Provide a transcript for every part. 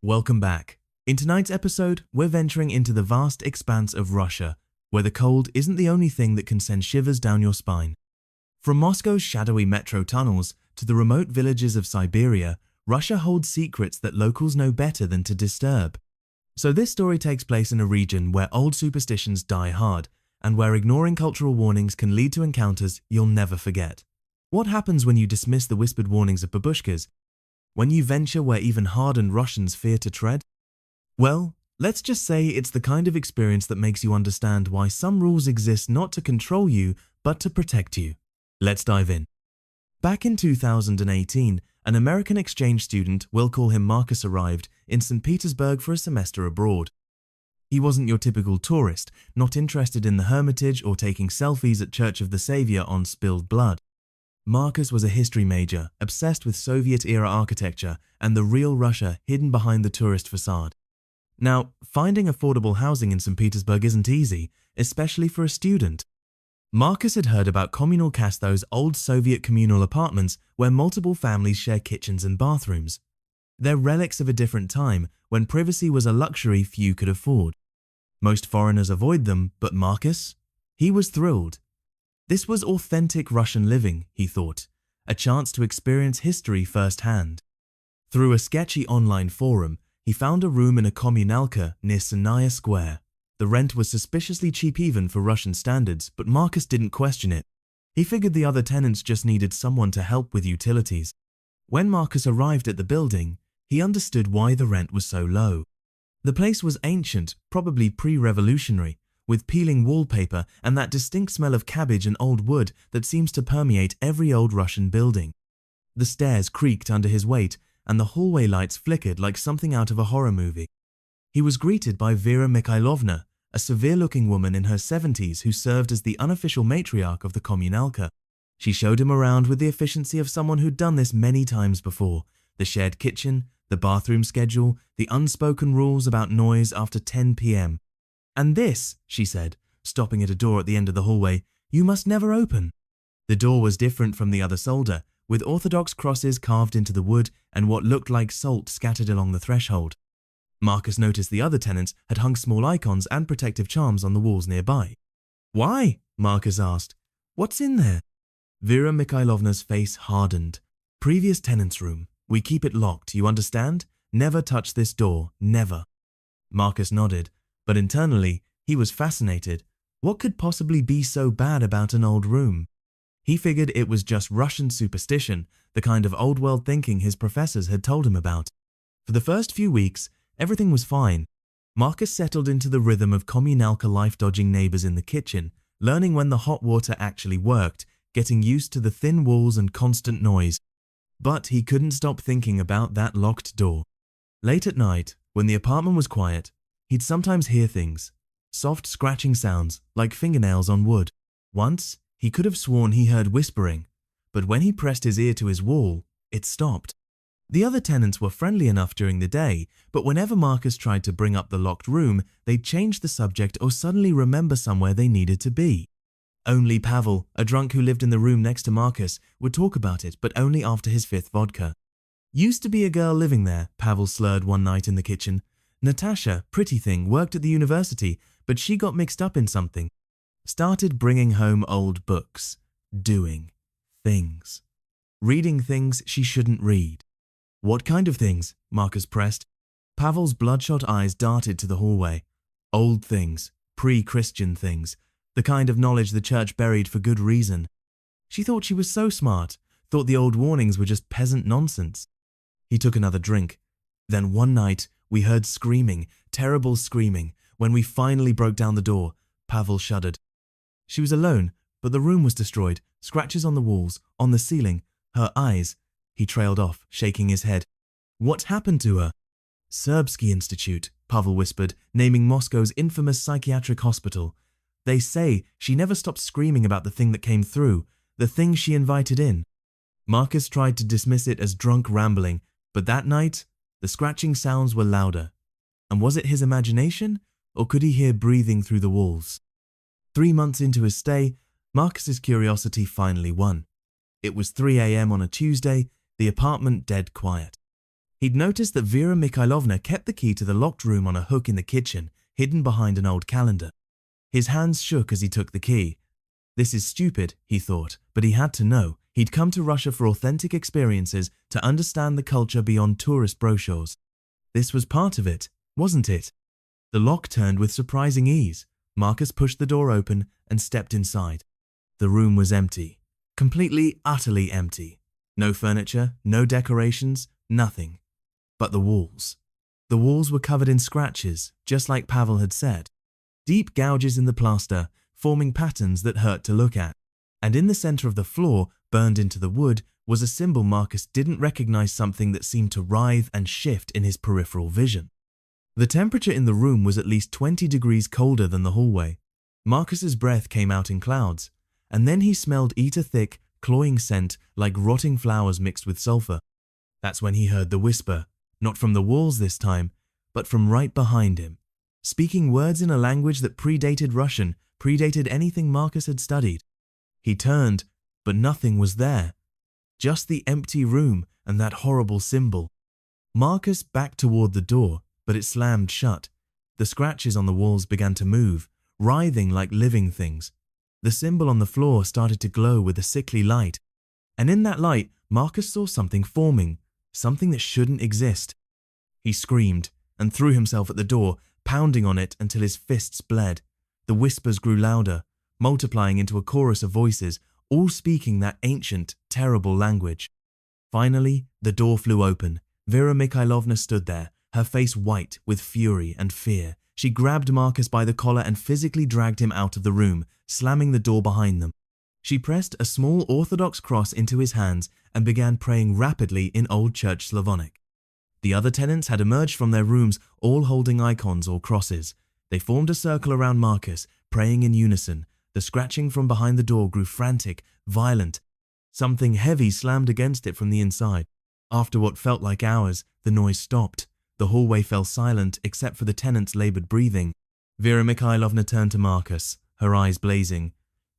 Welcome back. In tonight's episode, we're venturing into the vast expanse of Russia, where the cold isn't the only thing that can send shivers down your spine. From Moscow's shadowy metro tunnels to the remote villages of Siberia, Russia holds secrets that locals know better than to disturb. So this story takes place in a region where old superstitions die hard, and where ignoring cultural warnings can lead to encounters you'll never forget. What happens when you dismiss the whispered warnings of babushkas? When you venture where even hardened Russians fear to tread? Well, let's just say it's the kind of experience that makes you understand why some rules exist not to control you, but to protect you. Let's dive in. Back in 2018, an American exchange student, we'll call him Marcus, arrived in St. Petersburg for a semester abroad. He wasn't your typical tourist, not interested in the Hermitage or taking selfies at Church of the Savior on spilled blood. Marcus was a history major, obsessed with Soviet-era architecture and the real Russia hidden behind the tourist facade. Now, finding affordable housing in St. Petersburg isn't easy, especially for a student. Marcus had heard about communal cas, those old Soviet communal apartments where multiple families share kitchens and bathrooms. They're relics of a different time when privacy was a luxury few could afford. Most foreigners avoid them, but Marcus? He was thrilled. This was authentic Russian living, he thought, a chance to experience history firsthand. Through a sketchy online forum, he found a room in a communalka near Senaya Square. The rent was suspiciously cheap even for Russian standards, but Marcus didn't question it. He figured the other tenants just needed someone to help with utilities. When Marcus arrived at the building, he understood why the rent was so low. The place was ancient, probably pre-revolutionary, with peeling wallpaper and that distinct smell of cabbage and old wood that seems to permeate every old Russian building. The stairs creaked under his weight and the hallway lights flickered like something out of a horror movie. He was greeted by Vera Mikhailovna, a severe-looking woman in her 70s who served as the unofficial matriarch of the communalka. She showed him around with the efficiency of someone who'd done this many times before: the shared kitchen, the bathroom schedule, the unspoken rules about noise after 10 p.m. "And this," she said, stopping at a door at the end of the hallway, "you must never open." The door was different from the other solder, with orthodox crosses carved into the wood and what looked like salt scattered along the threshold. Marcus noticed the other tenants had hung small icons and protective charms on the walls nearby. "Why?" Marcus asked. "What's in there?" Vera Mikhailovna's face hardened. "Previous tenant's room. We keep it locked, you understand? Never touch this door, never." Marcus nodded, but internally, he was fascinated. What could possibly be so bad about an old room? He figured it was just Russian superstition, the kind of old-world thinking his professors had told him about. For the first few weeks, everything was fine. Marcus settled into the rhythm of communalka life, dodging neighbors in the kitchen, learning when the hot water actually worked, getting used to the thin walls and constant noise. But he couldn't stop thinking about that locked door. Late at night, when the apartment was quiet, he'd sometimes hear things, soft scratching sounds like fingernails on wood. Once, he could have sworn he heard whispering, but when he pressed his ear to his wall, it stopped. The other tenants were friendly enough during the day, but whenever Marcus tried to bring up the locked room, they'd change the subject or suddenly remember somewhere they needed to be. Only Pavel, a drunk who lived in the room next to Marcus, would talk about it, but only after his fifth vodka. "Used to be a girl living there," Pavel slurred one night in the kitchen. "Natasha, pretty thing, worked at the university, but she got mixed up in something. Started bringing home old books. Doing things. Reading things she shouldn't read." "What kind of things?" Marcus pressed. Pavel's bloodshot eyes darted to the hallway. "Old things. Pre-Christian things. The kind of knowledge the church buried for good reason." She thought she was so smart, thought the old warnings were just peasant nonsense. He took another drink. "Then one night, we heard screaming, terrible screaming. When we finally broke down the door," Pavel shuddered. "She was alone, but the room was destroyed, scratches on the walls, on the ceiling, her eyes." He trailed off, shaking his head. "What happened to her?" "Serbsky Institute," Pavel whispered, naming Moscow's infamous psychiatric hospital. "They say she never stopped screaming about the thing that came through, the thing she invited in." Marcus tried to dismiss it as drunk rambling, but that night, the scratching sounds were louder. And was it his imagination, or could he hear breathing through the walls? 3 months into his stay, Marcus's curiosity finally won. It was 3 a.m. on a Tuesday, the apartment dead quiet. He'd noticed that Vera Mikhailovna kept the key to the locked room on a hook in the kitchen, hidden behind an old calendar. His hands shook as he took the key. This is stupid, he thought, but he had to know. He'd come to Russia for authentic experiences, to understand the culture beyond tourist brochures. This was part of it, wasn't it? The lock turned with surprising ease. Marcus pushed the door open and stepped inside. The room was empty. Completely, utterly empty. No furniture, no decorations, nothing. But the walls. The walls were covered in scratches, just like Pavel had said. Deep gouges in the plaster, forming patterns that hurt to look at. And in the center of the floor, burned into the wood, was a symbol Marcus didn't recognize, something that seemed to writhe and shift in his peripheral vision. The temperature in the room was at least 20 degrees colder than the hallway. Marcus's breath came out in clouds, and then he smelled ether-thick, cloying scent like rotting flowers mixed with sulfur. That's when he heard the whisper, not from the walls this time, but from right behind him, speaking words in a language that predated Russian, predated anything Marcus had studied. He turned, but nothing was there. Just the empty room and that horrible symbol. Marcus backed toward the door, but it slammed shut. The scratches on the walls began to move, writhing like living things. The symbol on the floor started to glow with a sickly light. And in that light, Marcus saw something forming, something that shouldn't exist. He screamed and threw himself at the door, pounding on it until his fists bled. The whispers grew louder, multiplying into a chorus of voices, all speaking that ancient, terrible language. Finally, the door flew open. Vera Mikhailovna stood there, her face white with fury and fear. She grabbed Marcus by the collar and physically dragged him out of the room, slamming the door behind them. She pressed a small Orthodox cross into his hands and began praying rapidly in Old Church Slavonic. The other tenants had emerged from their rooms, all holding icons or crosses. They formed a circle around Marcus, praying in unison. The scratching from behind the door grew frantic, violent. Something heavy slammed against it from the inside. After what felt like hours, the noise stopped. The hallway fell silent except for the tenants' labored breathing. Vera Mikhailovna turned to Marcus, her eyes blazing.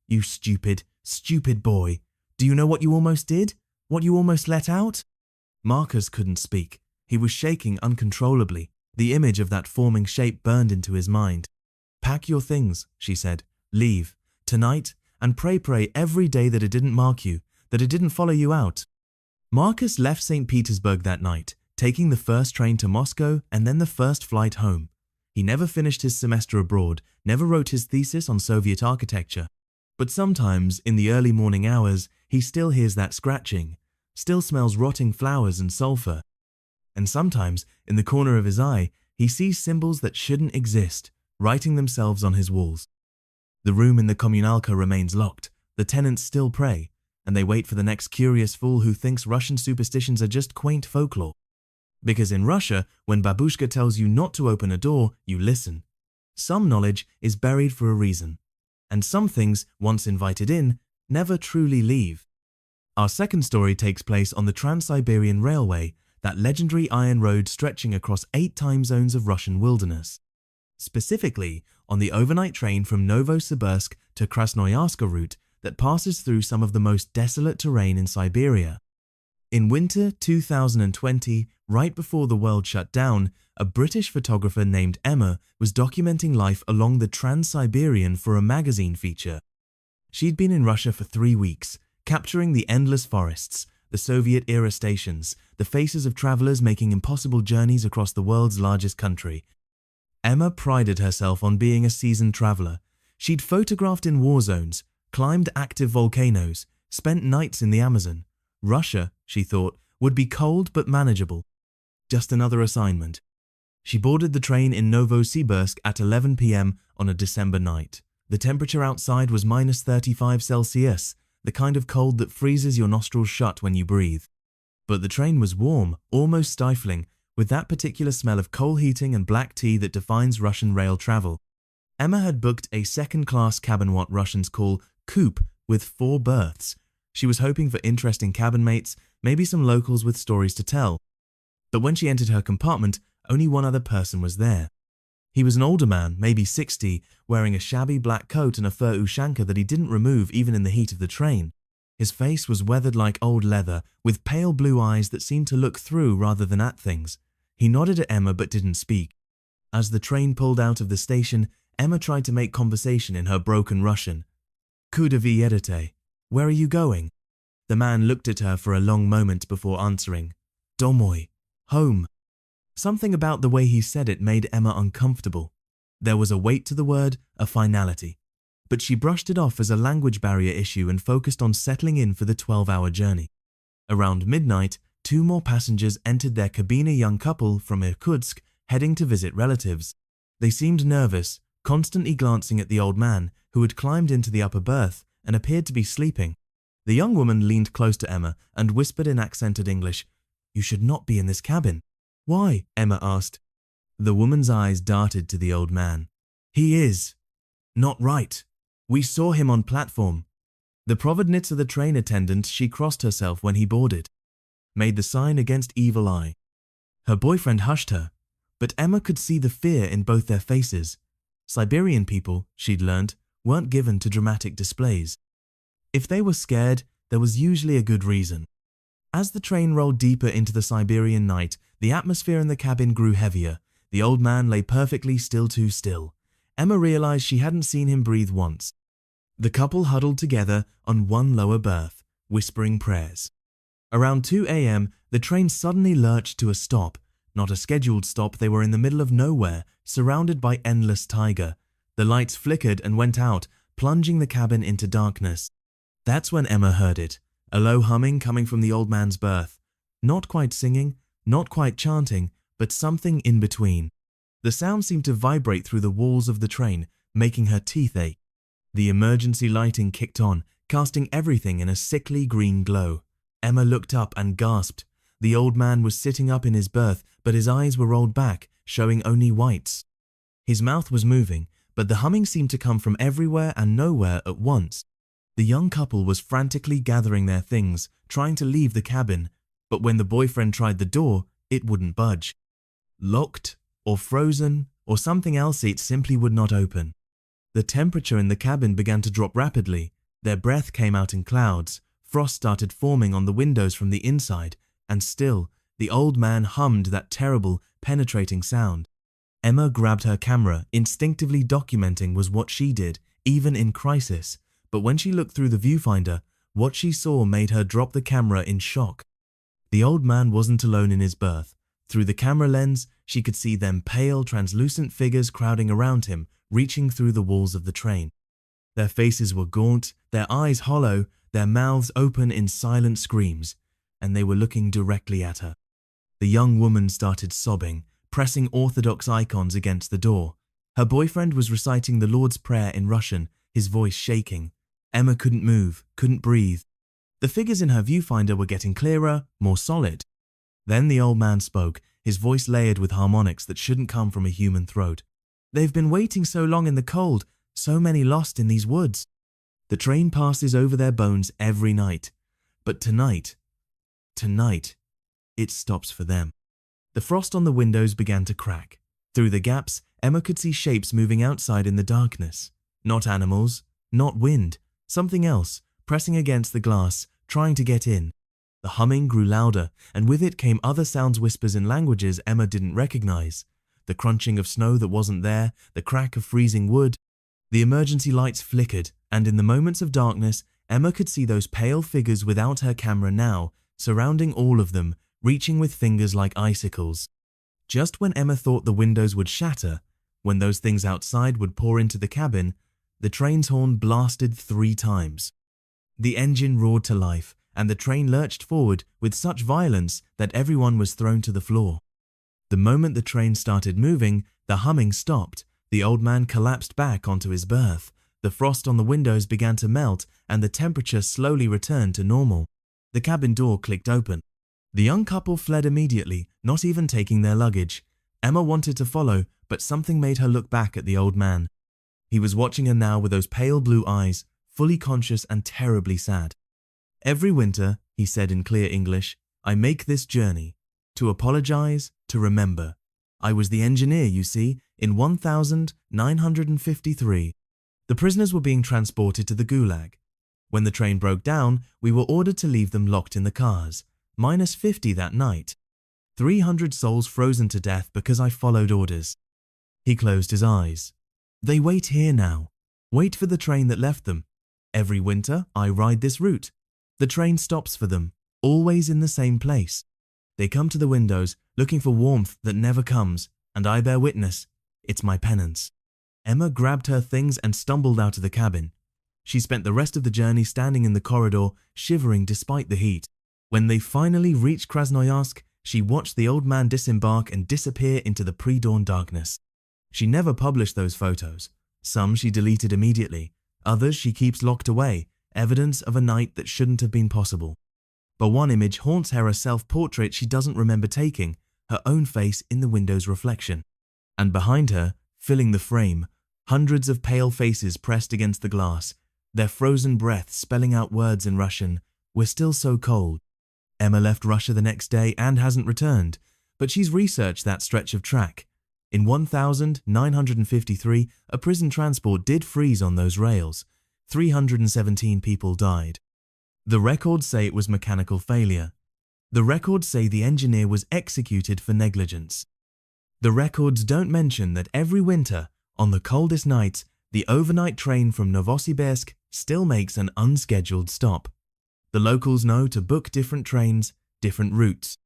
"You stupid, stupid boy. Do you know what you almost did? What you almost let out?" Marcus couldn't speak. He was shaking uncontrollably. The image of that forming shape burned into his mind. "Pack your things," she said. "Leave. Tonight, and pray every day that it didn't mark you, that it didn't follow you out." Marcus left St. Petersburg that night, taking the first train to Moscow and then the first flight home. He never finished his semester abroad, never wrote his thesis on Soviet architecture. But sometimes, in the early morning hours, he still hears that scratching, still smells rotting flowers and sulfur. And sometimes, in the corner of his eye, he sees symbols that shouldn't exist, writing themselves on his walls. The room in the communalka remains locked. The tenants still pray, and they wait for the next curious fool who thinks Russian superstitions are just quaint folklore. Because in Russia, when babushka tells you not to open a door, you listen. Some knowledge is buried for a reason, and some things, once invited in, never truly leave. Our second story takes place on the Trans-Siberian Railway, that legendary iron road stretching across 8 time zones of Russian wilderness. Specifically, on the overnight train from Novosibirsk to Krasnoyarsk route that passes through some of the most desolate terrain in Siberia. In winter 2020, right before the world shut down, a British photographer named Emma was documenting life along the Trans-Siberian for a magazine feature. She'd been in Russia for 3 weeks, capturing the endless forests, the Soviet-era stations, the faces of travelers making impossible journeys across the world's largest country. Emma prided herself on being a seasoned traveler. She'd photographed in war zones, climbed active volcanoes, spent nights in the Amazon. Russia, she thought, would be cold but manageable. Just another assignment. She boarded the train in Novosibirsk at 11 p.m. on a December night. The temperature outside was -35°C, the kind of cold that freezes your nostrils shut when you breathe. But the train was warm, almost stifling, with that particular smell of coal heating and black tea that defines Russian rail travel. Emma had booked a second-class cabin, what Russians call coupe, with 4 berths. She was hoping for interesting cabin mates, maybe some locals with stories to tell. But when she entered her compartment, only one other person was there. He was an older man, maybe 60, wearing a shabby black coat and a fur ushanka that he didn't remove even in the heat of the train. His face was weathered like old leather, with pale blue eyes that seemed to look through rather than at things. He nodded at Emma but didn't speak. As the train pulled out of the station, Emma tried to make conversation in her broken Russian. Kuda vi jedete? Where are you going? The man looked at her for a long moment before answering. Domoy. Home. Something about the way he said it made Emma uncomfortable. There was a weight to the word, a finality. But she brushed it off as a language barrier issue and focused on settling in for the 12-hour journey. Around midnight, 2 more passengers entered their cabine, a young couple from Irkutsk heading to visit relatives. They seemed nervous, constantly glancing at the old man who had climbed into the upper berth and appeared to be sleeping. The young woman leaned close to Emma and whispered in accented English, "You should not be in this cabin." "Why?" Emma asked. The woman's eyes darted to the old man. "He is not right. We saw him on platform." The provodnitsa, the train attendant, she crossed herself when he boarded, made the sign against evil eye. Her boyfriend hushed her, but Emma could see the fear in both their faces. Siberian people, she'd learned, weren't given to dramatic displays. If they were scared, there was usually a good reason. As the train rolled deeper into the Siberian night, the atmosphere in the cabin grew heavier. The old man lay perfectly still, too still. Emma realized she hadn't seen him breathe once. The couple huddled together on one lower berth, whispering prayers. Around 2 a.m., the train suddenly lurched to a stop. Not a scheduled stop, they were in the middle of nowhere, surrounded by endless taiga. The lights flickered and went out, plunging the cabin into darkness. That's when Emma heard it, a low humming coming from the old man's berth. Not quite singing, not quite chanting, but something in between. The sound seemed to vibrate through the walls of the train, making her teeth ache. The emergency lighting kicked on, casting everything in a sickly green glow. Emma looked up and gasped. The old man was sitting up in his berth, but his eyes were rolled back, showing only whites. His mouth was moving, but the humming seemed to come from everywhere and nowhere at once. The young couple was frantically gathering their things, trying to leave the cabin, but when the boyfriend tried the door, it wouldn't budge. Locked, or frozen, or something else, it simply would not open. The temperature in the cabin began to drop rapidly. Their breath came out in clouds. Frost started forming on the windows from the inside, and still, the old man hummed that terrible, penetrating sound. Emma grabbed her camera, instinctively documenting was what she did, even in crisis. But when she looked through the viewfinder, what she saw made her drop the camera in shock. The old man wasn't alone in his berth. Through the camera lens, she could see them pale, translucent figures crowding around him, reaching through the walls of the train. Their faces were gaunt, their eyes hollow, their mouths open in silent screams, and they were looking directly at her. The young woman started sobbing, pressing Orthodox icons against the door. Her boyfriend was reciting the Lord's Prayer in Russian, his voice shaking. Emma couldn't move, couldn't breathe. The figures in her viewfinder were getting clearer, more solid. Then the old man spoke, his voice layered with harmonics that shouldn't come from a human throat. "They've been waiting so long in the cold, so many lost in these woods. The train passes over their bones every night. But tonight, it stops for them." The frost on the windows began to crack. Through the gaps, Emma could see shapes moving outside in the darkness. Not animals, not wind, something else, pressing against the glass, trying to get in. The humming grew louder, and with it came other sounds, whispers in languages Emma didn't recognize. The crunching of snow that wasn't there, the crack of freezing wood. The emergency lights flickered, and in the moments of darkness, Emma could see those pale figures without her camera now, surrounding all of them, reaching with fingers like icicles. Just when Emma thought the windows would shatter, when those things outside would pour into the cabin, the train's horn blasted 3 times. The engine roared to life, and the train lurched forward with such violence that everyone was thrown to the floor. The moment the train started moving, the humming stopped. The old man collapsed back onto his berth. The frost on the windows began to melt, and the temperature slowly returned to normal. The cabin door clicked open. The young couple fled immediately, not even taking their luggage. Emma wanted to follow, but something made her look back at the old man. He was watching her now with those pale blue eyes, fully conscious and terribly sad. "Every winter," he said in clear English, "I make this journey. To apologize, to remember. I was the engineer, you see, in 1953. The prisoners were being transported to the Gulag. When the train broke down, we were ordered to leave them locked in the cars, -50 that night. 300 souls frozen to death because I followed orders. He closed his eyes. They wait here now. Wait for the train that left them. Every winter, I ride this route. The train stops for them, always in the same place. They come to the windows, looking for warmth that never comes, and I bear witness. It's my penance. Emma grabbed her things and stumbled out of the cabin. She spent the rest of the journey standing in the corridor, shivering despite the heat. When they finally reached Krasnoyarsk, she watched the old man disembark and disappear into the pre-dawn darkness. She never published those photos. Some she deleted immediately. Others she keeps locked away, evidence of a night that shouldn't have been possible. But one image haunts her, a self-portrait she doesn't remember taking, her own face in the window's reflection. And behind her, filling the frame, hundreds of pale faces pressed against the glass, their frozen breath spelling out words in Russian, "We're still so cold." Emma left Russia the next day and hasn't returned, but she's researched that stretch of track. In 1953, a prison transport did freeze on those rails. 317 people died. The records say it was mechanical failure. The records say the engineer was executed for negligence. The records don't mention that every winter, on the coldest nights, the overnight train from Novosibirsk still makes an unscheduled stop. The locals know to book different trains, different routes.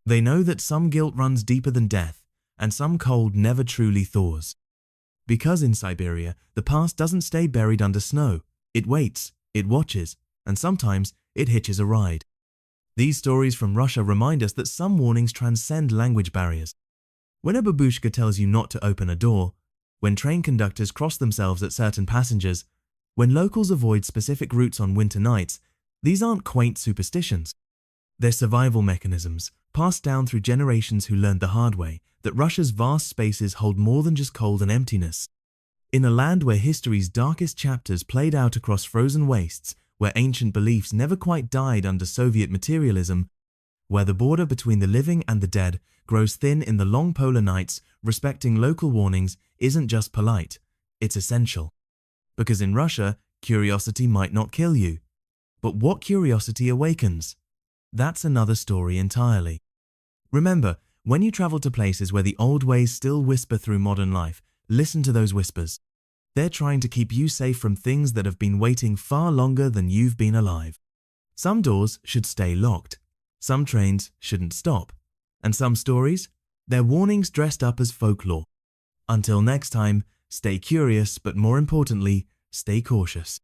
They know that some guilt runs deeper than death, and some cold never truly thaws. Because in Siberia, the past doesn't stay buried under snow. It waits, it watches, and sometimes it hitches a ride. These stories from Russia remind us that some warnings transcend language barriers. When a babushka tells you not to open a door, when train conductors cross themselves at certain passengers, when locals avoid specific routes on winter nights, these aren't quaint superstitions. They're survival mechanisms, passed down through generations who learned the hard way that Russia's vast spaces hold more than just cold and emptiness. In a land where history's darkest chapters played out across frozen wastes, where ancient beliefs never quite died under Soviet materialism, where the border between the living and the dead grows thin in the long polar nights, respecting local warnings isn't just polite, it's essential. Because in Russia, curiosity might not kill you. But what curiosity awakens? That's another story entirely. Remember, when you travel to places where the old ways still whisper through modern life, listen to those whispers. They're trying to keep you safe from things that have been waiting far longer than you've been alive. Some doors should stay locked. Some trains shouldn't stop. And some stories, they're warnings dressed up as folklore. Until next time, stay curious, but more importantly, stay cautious.